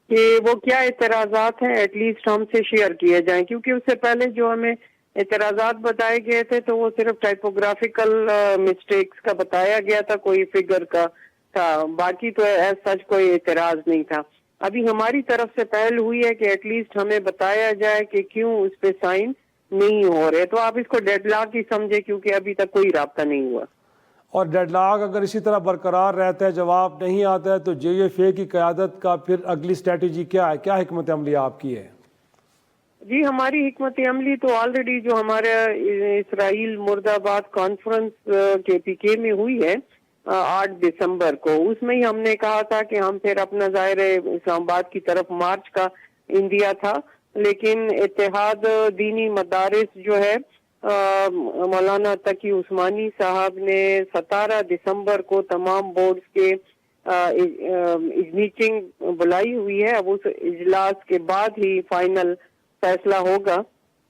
کہ وہ کیا اعتراضات ہیں ایٹ لیسٹ ہم سے شیئر کیے جائیں، کیونکہ اس سے پہلے جو ہمیں اعتراضات بتائے گئے تھے تو وہ صرف ٹائپوگرافیکل مسٹیکس کا بتایا گیا تھا، کوئی فگر کا تھا، باقی تو ایز سچ کوئی اعتراض نہیں تھا۔ ابھی ہماری طرف سے پہل ہوئی ہے کہ ایٹ لیسٹ ہمیں بتایا جائے کہ کیوں اس پہ سائن نہیں ہو رہے، تو آپ اس کو ڈیڈ لاک ہی سمجھے کیونکہ ابھی تک کوئی رابطہ نہیں ہوا۔
اور ڈیڈ لاک اگر اسی طرح برقرار رہتا ہے، جواب نہیں آتا ہے، تو JUFA کی قیادت کا پھر اگلی اسٹریٹجی کیا ہے؟ کیا حکمت عملی آپ کی ہے؟
جی ہماری حکمت عملی تو آلریڈی جو ہمارے اسرائیل مرد آباد کانفرنس KPK میں ہوئی ہے 8 دسمبر کو، اس میں ہی ہم نے کہا تھا کہ ہم پھر اپنا ظاہر اسلام آباد کی طرف مارچ کا اندیا تھا، لیکن اتحاد دینی مدارس جو ہے مولانا تقی عثمانی صاحب نے 17 دسمبر کو تمام بورڈز کے میٹنگ بلائی ہوئی ہے، اب اس اجلاس کے بعد ہی فائنل فیصلہ ہوگا۔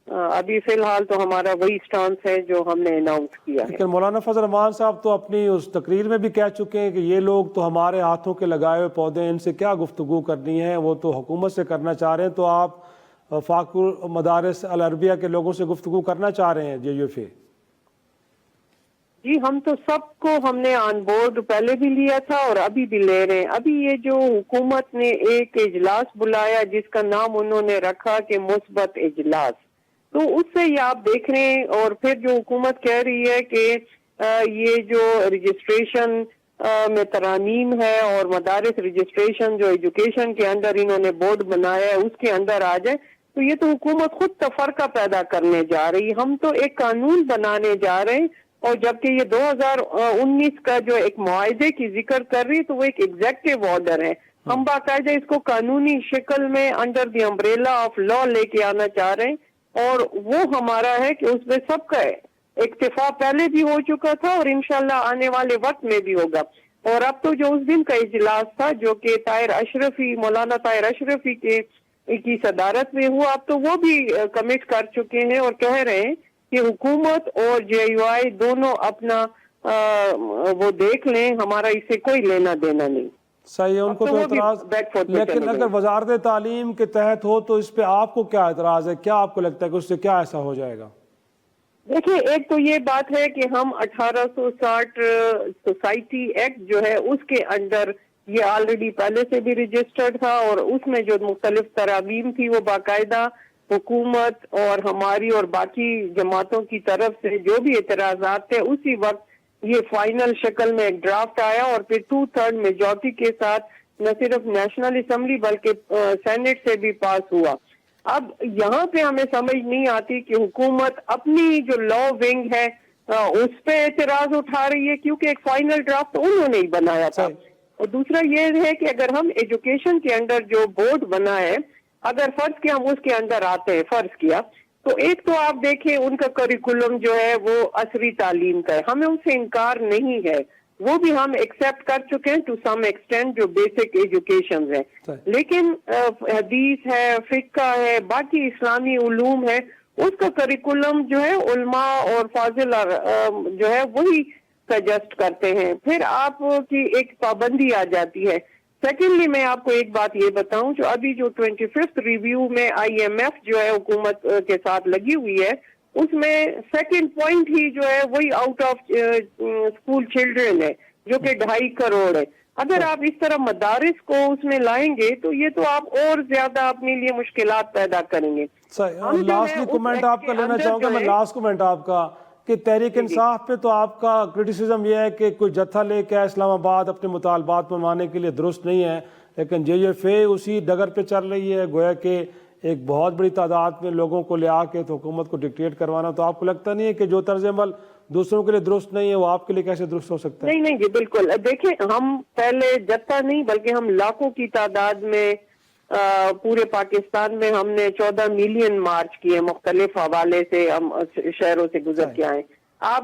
ابھی فی الحال تو ہمارا وہی سٹانس ہے جو ہم نے اناؤنس کیا ہے۔
لیکن مولانا فضل الرحمان صاحب تو اپنی اس تقریر میں بھی کہہ چکے ہیں کہ یہ لوگ تو ہمارے ہاتھوں کے لگائے ہوئے پودے ہیں، ان سے کیا گفتگو کرنی ہے، وہ تو حکومت سے کرنا چاہ رہے ہیں، تو آپ فاقہ مدارس العربیہ کے لوگوں سے گفتگو کرنا چاہ رہے ہیں JUFA؟
جی ہم تو سب کو ہم نے آن بورڈ پہلے بھی لیا تھا اور ابھی بھی لے رہے ہیں۔ ابھی یہ جو حکومت نے ایک اجلاس بلایا جس کا نام انہوں نے رکھا کہ مثبت اجلاس، تو اس سے یہ آپ دیکھ رہے ہیں، اور پھر جو حکومت کہہ رہی ہے کہ یہ جو رجسٹریشن میں ترامیم ہے اور مدارس رجسٹریشن جو ایجوکیشن کے اندر انہوں نے بورڈ بنایا ہے اس کے اندر آ جائے، تو یہ تو حکومت خود تفرقہ پیدا کرنے جا رہی ہے۔ ہم تو ایک قانون بنانے جا رہے ہیں، اور جبکہ یہ 2019 کا جو ایک معاہدے کی ذکر کر رہی ہے تو وہ ایک ایگزیکٹو آرڈر ہے، ہم باقاعدہ اس کو قانونی شکل میں under the umbrella of law لے کے آنا چاہ رہے ہیں، اور وہ ہمارا ہے کہ اس میں سب کا اکتفا پہلے بھی ہو چکا تھا اور انشاءاللہ آنے والے وقت میں بھی ہوگا۔ اور اب تو جو اس دن کا اجلاس تھا جو کہ مولانا طاہر اشرفی کی صدارت میں ہوا، اب تو وہ بھی کمٹ کر چکے ہیں اور کہہ رہے ہیں کہ حکومت اور JUI دونوں اپنا وہ دیکھ لیں، ہمارا اس سے کوئی لینا دینا نہیں۔
صحیح ہے، ان کو تو اعتراض، لیکن اگر وزارت تعلیم کے تحت ہو تو اس پہ آپ کو کیا اعتراض ہے؟ کیا آپ کو لگتا ہے کہ اس سے کیا ایسا ہو جائے گا؟
دیکھیں، ایک تو یہ بات ہے کہ ہم 1860 سوسائٹی ایکٹ جو ہے اس کے اندر یہ آلریڈی پہلے سے بھی رجسٹرڈ تھا، اور اس میں جو مختلف ترامیم تھی وہ باقاعدہ حکومت اور ہماری اور باقی جماعتوں کی طرف سے جو بھی اعتراضات تھے اسی وقت یہ فائنل شکل میں ایک ڈرافٹ آیا، اور پھر 2/3 میجورٹی کے ساتھ نہ صرف نیشنل اسمبلی بلکہ سینٹ سے بھی پاس ہوا۔ اب یہاں پہ ہمیں سمجھ نہیں آتی کہ حکومت اپنی جو لا ونگ ہے اس پہ اعتراض اٹھا رہی ہے، کیونکہ ایک فائنل ڈرافٹ انہوں نے ہی بنایا تھا۔ اور دوسرا یہ ہے کہ اگر ہم ایجوکیشن کے اندر جو بورڈ بنا ہے، اگر فرض کیا ہم اس کے اندر آتے ہیں، فرض کیا تو ایک تو آپ دیکھیں ان کا کریکولم جو ہے وہ عصری تعلیم کا ہے، ہمیں ان سے انکار نہیں ہے، وہ بھی ہم ایکسیپٹ کر چکے ہیں ٹو سم ایکسٹینٹ جو بیسک ایجوکیشن ہے، لیکن حدیث ہے، فقہ ہے، باقی اسلامی علوم ہے، اس کا کریکولم جو ہے علماء اور فاضل جو ہے وہی سجیسٹ کرتے ہیں، پھر آپ کی ایک پابندی آ جاتی ہے۔ سیکنڈلی میں آپ کو ایک بات یہ بتاؤں، جو ابھی جو 25th ریویو میں IMF جو ہے حکومت کے ساتھ لگی ہوئی ہے، اس میں سیکنڈ پوائنٹ ہی جو ہے وہی آؤٹ آف اسکول چلڈرن ہے جو کہ 2.5 کروڑ ہے۔ اگر آپ اس طرح مدارس کو اس میں لائیں گے تو یہ تو آپ اور زیادہ اپنے لیے مشکلات پیدا کریں گے۔
لاسٹلی کمنٹ آپ کا لینا چاہوں گا میں، لاسٹ کمنٹ آپ کا، کہ تحریک انصاف پہ تو آپ کا کرٹیسزم یہ ہے کہ کوئی جتھا لے کے اسلام آباد اپنے مطالبات منوانے کے لیے درست نہیں ہے، لیکن JUFA اسی ڈگر پہ چل رہی ہے، گویا کہ ایک بہت بڑی تعداد میں لوگوں کو لے آ کے تو حکومت کو ڈکٹیٹ کروانا، تو آپ کو لگتا نہیں ہے کہ جو طرز عمل دوسروں کے لیے درست نہیں ہے وہ آپ کے لیے کیسے درست ہو سکتا ہے؟
نہیں نہیں جی بالکل. دیکھیں ہم پہلے جتھا نہیں بلکہ ہم لاکھوں کی تعداد میں پورے پاکستان میں ہم نے 14 ملین مارچ کیے مختلف حوالے سے، ہم شہروں سے گزر کے آئے. آپ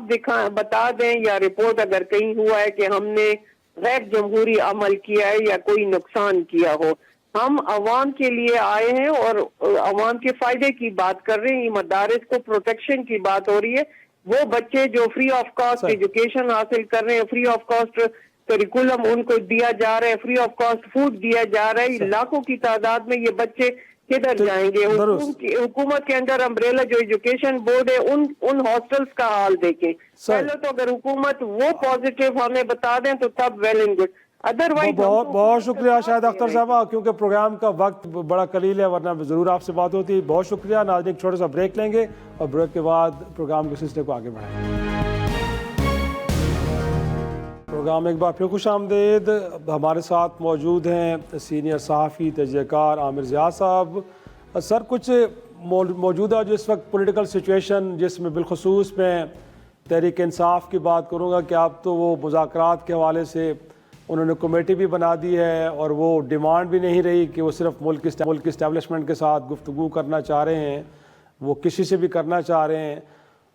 بتا دیں یا رپورٹ اگر کہیں ہوا ہے کہ ہم نے غیر جمہوری عمل کیا ہے یا کوئی نقصان کیا ہو. ہم عوام کے لیے آئے ہیں اور عوام کے فائدے کی بات کر رہے ہیں. مدارس کو پروٹیکشن کی بات ہو رہی ہے. وہ بچے جو فری آف کاسٹ ایجوکیشن حاصل کر رہے ہیں، فری آف کاسٹ کریکولم ان کو دیا جا رہا ہے، فری آف کاسٹ فوڈ دیا جا رہا ہے. لاکھوں کی تعداد میں یہ بچے کدھر جائیں گے؟ حکومت کے انڈر امبریلا جو ایجوکیشن بورڈ ہے ان ہاسٹلز کا حال دیکھیں. پہلے تو اگر حکومت وہ پازیٹیو ہمیں بتا دیں تو تب ویل اینڈ گڈ. ادروائز
بہت شکریہ شاہد اختر صاحبہ، کیونکہ پروگرام کا وقت بڑا قلیل ہے ورنہ ضرور آپ سے بات ہوتی. بہت شکریہ. ناظرین ایک چھوٹا سا بریک لیں گے اور بریک کے بعد پروگرام کے سلسلے کو آگے بڑھائیں گے. پروگرام ایک بار پھر خوش آمدید. ہمارے ساتھ موجود ہیں سینئر صحافی تجزیہ کار عامر ضیاء صاحب. سر، کچھ موجودہ جو اس وقت پولیٹیکل سچویشن جس میں بالخصوص میں تحریک انصاف کی بات کروں گا کہ اب تو وہ مذاکرات کے حوالے سے انہوں نے کمیٹی بھی بنا دی ہے اور وہ ڈیمانڈ بھی نہیں رہی کہ وہ صرف ملک اسٹیبلشمنٹ کے ساتھ گفتگو کرنا چاہ رہے ہیں، وہ کسی سے بھی کرنا چاہ رہے ہیں.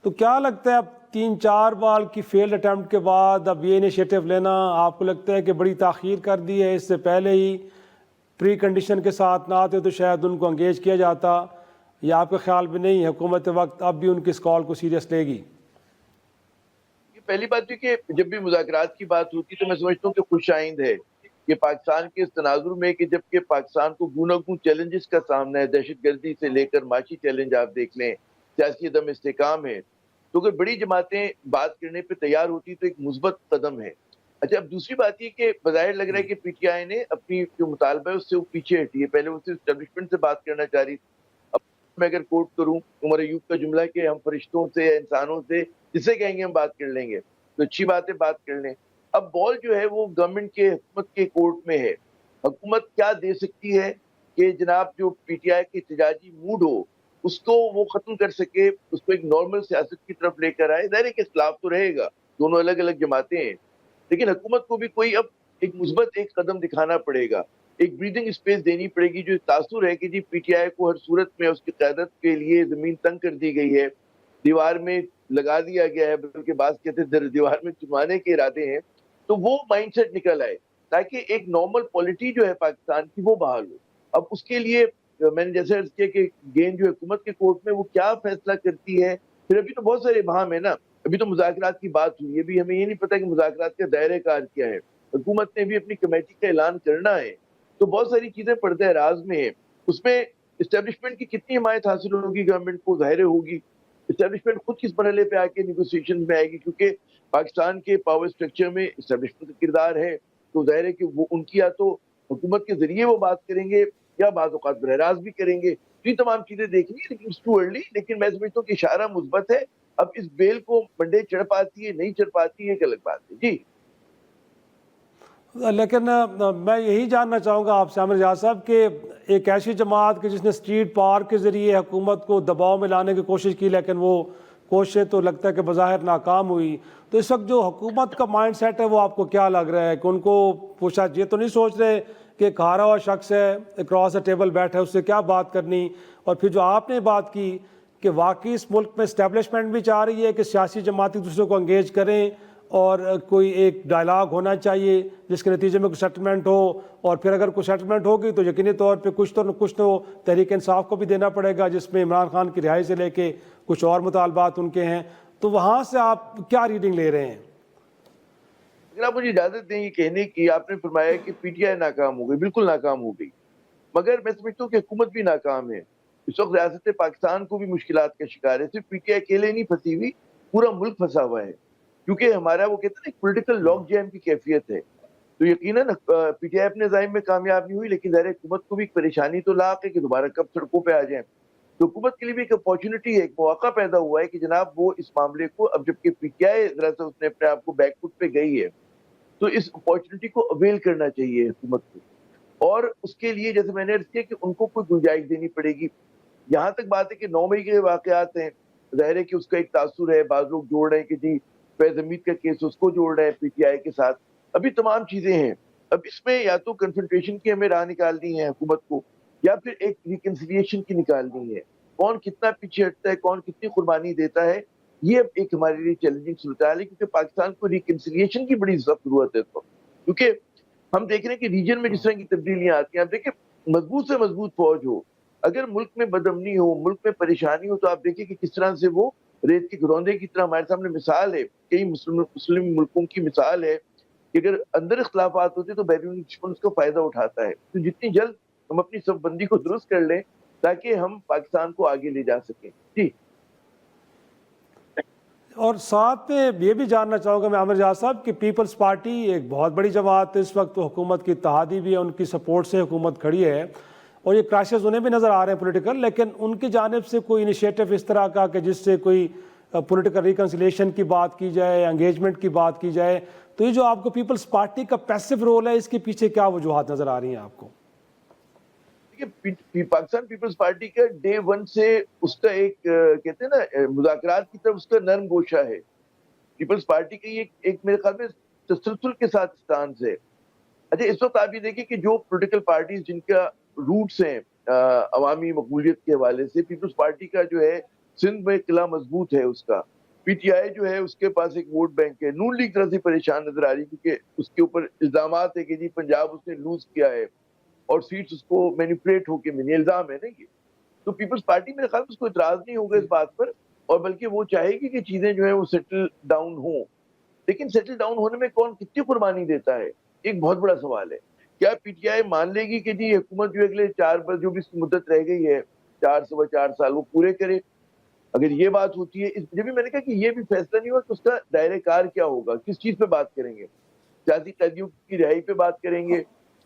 تو کیا لگتا ہے اب 3-4 بار کی فیلڈ اٹیمپٹ کے بعد اب یہ انیشیٹو لینا آپ کو لگتا ہے کہ بڑی تاخیر کر دی ہے؟ اس سے پہلے ہی پری کنڈیشن کے ساتھ نہ آتے تو شاید ان کو انگیج کیا جاتا، یا آپ کے خیال میں نہیں حکومت وقت اب بھی ان کی اس کال کو سیریس لے گی؟
پہلی بات یہ کہ جب بھی مذاکرات کی بات ہوتی تو میں سمجھتا ہوں کہ خوش آئند ہے کہ پاکستان کے اس تناظر میں کہ جبکہ پاکستان کو گوناگون چیلنجز کا سامنا ہے، دہشت گردی سے لے کر معاشی چیلنج آپ دیکھ لیں، سیاسی عدم استحکام ہے، تو اگر بڑی جماعتیں بات کرنے پہ تیار ہوتی تو ایک مثبت قدم ہے. اچھا، اب دوسری بات یہ کہ بظاہر لگ رہا ہے کہ پی ٹی آئی نے اپنی جو مطالبہ ہے اس سے وہ پیچھے ہٹی ہے. پہلے وہ صرف اسٹیبلشمنٹ سے بات کرنا چاہ رہی تھی. اب میں اگر کوٹ کروں عمر ایوب کا جملہ کہ ہم فرشتوں سے یا انسانوں سے جسے کہیں گے ہم بات کر لیں گے، تو اچھی بات ہے بات کر لیں. اب بال جو ہے وہ گورنمنٹ کے حکومت کے کورٹ میں ہے. حکومت کیا دے سکتی ہے کہ جناب جو پی ٹی آئی کے احتجاجی موڈ ہو اس کو وہ ختم کر سکے، اس کو ایک نارمل سیاست کی طرف لے کر آئے. ظاہر ہے کہ اختلاف تو رہے گا، دونوں الگ الگ جماعتیں ہیں، لیکن حکومت کو بھی کوئی اب ایک مثبت ایک قدم دکھانا پڑے گا، ایک بریدنگ اسپیس دینی پڑے گی. جو تاثر ہے کہ جی پی ٹی آئی کو ہر صورت میں اس کی قیادت کے لیے زمین تنگ کر دی گئی ہے، دیوار میں لگا دیا گیا ہے، بلکہ بعض کہتے ہیں دیوار میں چمانے کے ارادے ہیں، تو وہ مائنڈ سیٹ نکل آئے تاکہ ایک نارمل پالیٹی جو ہے پاکستان کی وہ بحال ہو. اب اس کے لیے میں نے جیسے عرض کیا کہ گیند جو حکومت کے کورٹ میں وہ کیا فیصلہ کرتی ہے. پھر ابھی تو بہت سارے ابہام ہے نا، ابھی تو مذاکرات کی بات ہوئی ہے، ابھی ہمیں یہ نہیں پتا کہ مذاکرات کا دائرہ کار کیا ہے. حکومت نے بھی اپنی کمیٹی کا اعلان کرنا ہے، تو بہت ساری چیزیں پردہ راز میں ہیں. اس میں اسٹیبلشمنٹ کی کتنی حمایت حاصل ہوگی گورنمنٹ کو، ظاہر ہوگی. اسٹیبلشمنٹ خود کس مرحلے پہ آ کے نیگوسیشن میں آئے گی، کیونکہ پاکستان کے پاور سٹرکچر میں اسٹیبلشمنٹ کا کردار ہے، تو ظاہر ہے کہ وہ ان کی یا تو حکومت کے ذریعے وہ بات کریں گے یا بعض اوقات براہ راست بھی کریں گے. یہ تمام چیزیں دیکھنی ہے، لیکن ٹو ارلی. لیکن میں سمجھتا ہوں کہ اشارہ مثبت ہے. اب اس بیل کو منڈے چڑھ پاتی ہے نہیں چڑھ پاتی ہے ایک الگ بات ہے. جی
لیکن میں یہی جاننا چاہوں گا آپ سے عامر ضیاء صاحب کہ ایک ایسی جماعت کہ جس نے اسٹریٹ پاور کے ذریعے حکومت کو دباؤ میں لانے کی کوشش کی لیکن وہ کوششیں تو لگتا ہے کہ بظاہر ناکام ہوئی، تو اس وقت جو حکومت کا مائنڈ سیٹ ہے وہ آپ کو کیا لگ رہا ہے کہ ان کو پوچھا یہ تو نہیں سوچ رہے کہ ایک ہارا ہوا شخص ہے اکراس دا ٹیبل بیٹھا ہے اس سے کیا بات کرنی؟ اور پھر جو آپ نے بات کی کہ واقعی اس ملک میں اسٹیبلشمنٹ بھی چاہ رہی ہے کہ سیاسی جماعتی دوسرے کو انگیج کریں اور کوئی ایک ڈائلاگ ہونا چاہیے جس کے نتیجے میں کوئی سیٹلمنٹ ہو، اور پھر اگر کوئی سیٹلمنٹ ہوگی تو یقینی طور پہ کچھ تو تحریک انصاف کو بھی دینا پڑے گا، جس میں عمران خان کی رہائی سے لے کے کچھ اور مطالبات ان کے ہیں. تو وہاں سے آپ کیا ریڈنگ لے رہے ہیں؟
اگر آپ مجھے اجازت دیں یہ کہنے کی، آپ نے فرمایا کہ پی ٹی آئی ناکام ہو گئی، بالکل ناکام ہو گئی، مگر میں سمجھتا ہوں کہ حکومت بھی ناکام ہے. اس وقت ریاست پاکستان کو بھی مشکلات کا شکار ہے. صرف پی ٹی آئی اکیلے نہیں پھنسی ہوئی، پورا ملک پھنسا ہوا ہے، کیونکہ ہمارا وہ کہتے ہیں ایک پولیٹیکل لاک جیم کی کیفیت ہے. تو یقیناً پی ٹی آئی اپنے عزائم میں کامیاب نہیں ہوئی، لیکن ظاہر حکومت کو بھی ایک پریشانی تو لاحق ہے کہ دوبارہ کب سڑکوں پہ آ جائیں. تو حکومت کے لیے بھی ایک اپارچونٹی ہے، ایک مواقع پیدا ہوا ہے کہ جناب وہ اس معاملے کو اب جبکہ پی ٹی آئی ذرا سا اس نے اپنے آپ کو بیک فٹ پہ گئی ہے، تو اس اپارچونٹی کو اویل کرنا چاہیے حکومت کو. اور اس کے لیے جیسے میں نے عرض کیا کہ ان کو کوئی گنجائش دینی پڑے گی. یہاں تک بات ہے کہ 9 مئی کے واقعات ہیں, ظاہر ہے کہ اس کا ایک تاثر ہے, بعض لوگ جوڑ رہے ہیں کہ جی فیض حمید کا کیس اس کو جوڑ رہے ہیں پی ٹی آئی کے ساتھ. ابھی تمام چیزیں ہیں. اب اس میں یا تو کنفرنٹریشن کی ہمیں راہ نکالنی ہے حکومت کو, یا پھر ایک ریکنسیلیشن کی نکالنی ہے. کون کتنا پیچھے ہٹتا ہے, کون کتنی قربانی دیتا ہے, یہ اب ایک ہمارے لیے چیلنجنگ صورتحال ہے, کیونکہ پاکستان کو ریکنسیلیشن کی بڑی سخت ضرورت ہے. تو کیونکہ ہم دیکھ رہے ہیں کہ ریجن میں جس طرح کی تبدیلیاں آتی ہیں, آپ دیکھیں مضبوط سے مضبوط فوج ہو, اگر ملک میں بدامنی ہو, ملک میں پریشانی ہو, تو آپ دیکھیں کہ کس طرح سے وہ ریت کے گروندے کی طرح ہمارے سامنے مثال ہے, کئی مسلم ملکوں کی مثال ہے کہ اگر اندر اختلافات ہوتے تو بیرونی دشمن اس کا فائدہ اٹھاتا ہے. تو جتنی جلد ہم اپنی صف بندی کو درست کر لیں تاکہ ہم پاکستان کو آگے لے جا سکیں. جی.
اور ساتھ میں یہ بھی جاننا چاہوں گا میں عامر جہاز صاحب کہ پیپلز پارٹی ایک بہت بڑی جماعت ہے اس وقت, تو حکومت کی اتحادی بھی ہے, ان کی سپورٹ سے حکومت کھڑی ہے, اور یہ کرائسس انہیں بھی نظر آ رہے ہیں پولیٹیکل, لیکن ان کی جانب سے کوئی انیشیٹو اس طرح کا کہ جس سے کوئی پولیٹیکل ریکنسیلیشن کی بات کی جائے, انگیجمنٹ کی بات کی جائے, تو یہ جو آپ کو پیپلز پارٹی کا پیسو رول ہے, اس کے پیچھے کیا وجوہات نظر آ رہی ہیں آپ کو؟
پاکستان پیپلز پارٹی کا ڈے ون سے اس کا ایک کہتے ہیں نا مذاکرات کی طرف اس کا نرم گوشہ ہے. پیپلز پارٹی کی ایک میرے خیال میں تسلسل کے ساتھ اسٹانس ہے. اچھا, اس وقت آپ یہ دیکھیں کہ جو پولیٹیکل پارٹیز جن کا روٹس ہیں عوامی مقبولیت کے حوالے سے, پیپلز پارٹی کا جو ہے سندھ میں قلعہ مضبوط ہے اس کا. پی ٹی آئی جو ہے اس کے پاس ایک ووٹ بینک ہے. نون لیگ طرح سے پریشان نظر آ رہی ہے کیونکہ اس کے اوپر الزامات ہے کہ جی پنجاب اس نے لوز کیا ہے اور سیٹس اس کو مینیپولیٹ ہو کے ملی, الزام ہے نا یہ. تو پیپلز پارٹی میرے خیال میں اس کو اعتراض نہیں ہوگا اس بات پر, اور بلکہ وہ چاہے گی کہ چیزیں جو ہیں وہ سیٹل ڈاؤن ہوں. لیکن سیٹل ڈاؤن ہونے میں کون کتنی قربانی دیتا ہے, ایک بہت بڑا سوال ہے. کیا پی ٹی آئی مان لے گی کہ جی حکومت جو اگلے 4 پر جو بھی اس کی مدت رہ گئی ہے 4 سال وہ پورے کرے؟ اگر یہ بات ہوتی ہے, جب بھی میں نے کہا کہ یہ بھی فیصلہ نہیں ہوا کہ اس کا دائرہ کار کیا ہوگا, کس چیز پہ بات کریں گے, سیاسی قیدیوں کی رہائی پہ بات کریں گے,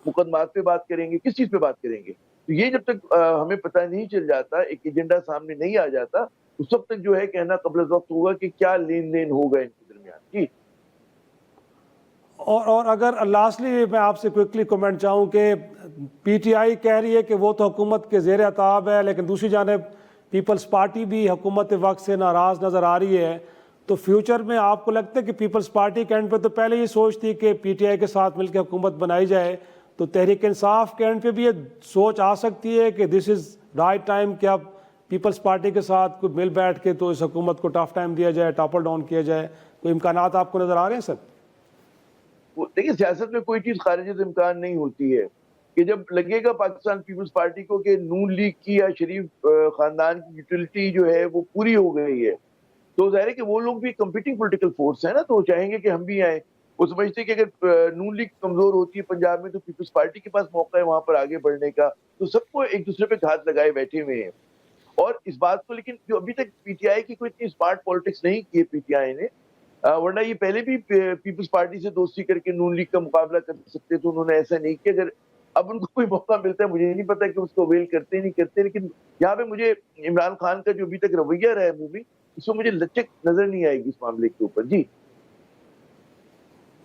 مقدمات پہ بات کریں گے, کس چیز پہ بات کریں گے؟ تو یہ جب تک ہمیں پتہ نہیں چل جاتا, ایک ایجنڈا سامنے نہیں آ جاتا, اس وقت تک جو ہے کہنا قبل از وقت ہوگا کہ کیا لین دین ہوگا ان کے درمیان. جی.
اور اگر لاسٹلی میں آپ سے کوئکلی کمنٹ چاہوں کہ پی ٹی آئی کہہ رہی ہے کہ وہ تو حکومت کے زیر اطاعت ہے, لیکن دوسری جانب پیپلز پارٹی بھی حکومت وقت سے ناراض نظر آ رہی ہے, تو فیوچر میں آپ کو لگتا ہے کہ پیپلز پارٹی کے اینڈ پہ تو پہلے یہ سوچتی کہ پی ٹی آئی کے ساتھ مل کے حکومت بنائی جائے, تو تحریک انصاف کے اینڈ پہ بھی یہ سوچ آ سکتی ہے کہ دس از رائٹ ٹائم کہ اب پیپلز پارٹی کے ساتھ کوئی مل بیٹھ کے تو اس حکومت کو ٹف ٹائم دیا جائے, ٹاپل ڈاؤن کیا جائے؟ کوئی امکانات آپ کو نظر آ رہے ہیں سر؟
دیکھیں سیاست میں کوئی چیز خارج از امکان نہیں ہوتی ہے, کہ جب لگے گا پاکستان پیپلز پارٹی کو کہ نون لیگ کی یا شریف خاندان کی یوٹیلٹی جو ہے وہ پوری ہو گئی ہے, تو ظاہر ہے کہ وہ لوگ بھی کمپیٹنگ پولیٹیکل فورس ہیں نا, تو وہ چاہیں گے کہ ہم بھی آئیں. وہ سمجھتے کہ اگر نون لیگ کمزور ہوتی ہے پنجاب میں تو پیپلز پارٹی کے پاس موقع ہے وہاں پر آگے بڑھنے کا, تو سب کو ایک دوسرے پہ گھات لگائے بیٹھے ہوئے ہیں. اور اس بات کو لیکن جو ابھی تک پی ٹی آئی کی کوئی اتنی اسمارٹ پالیٹکس نہیں کی ہے پی ٹی آئی نے, ورنہ یہ پہلے بھی پیپلز پارٹی سے دوستی کر کے نون لیگ کا مقابلہ کر سکتے تھے, انہوں نے ایسا نہیں کیا. اگر اب ان کو کوئی موقع ملتا ہے, مجھے نہیں پتا کہ اس کو ویل کرتے نہیں کرتے, لیکن یہاں پہ مجھے عمران خان کا جو ابھی تک رویہ رہا ہے مووی, اس میں مجھے لچک نظر نہیں آئے گی اس معاملے کے اوپر. جی.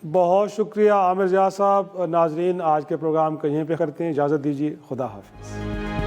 بہت شکریہ عامر جہاز صاحب. ناظرین آج کے پروگرام کو یہیں پہ کرتے ہیں, اجازت دیجیے, خدا حافظ.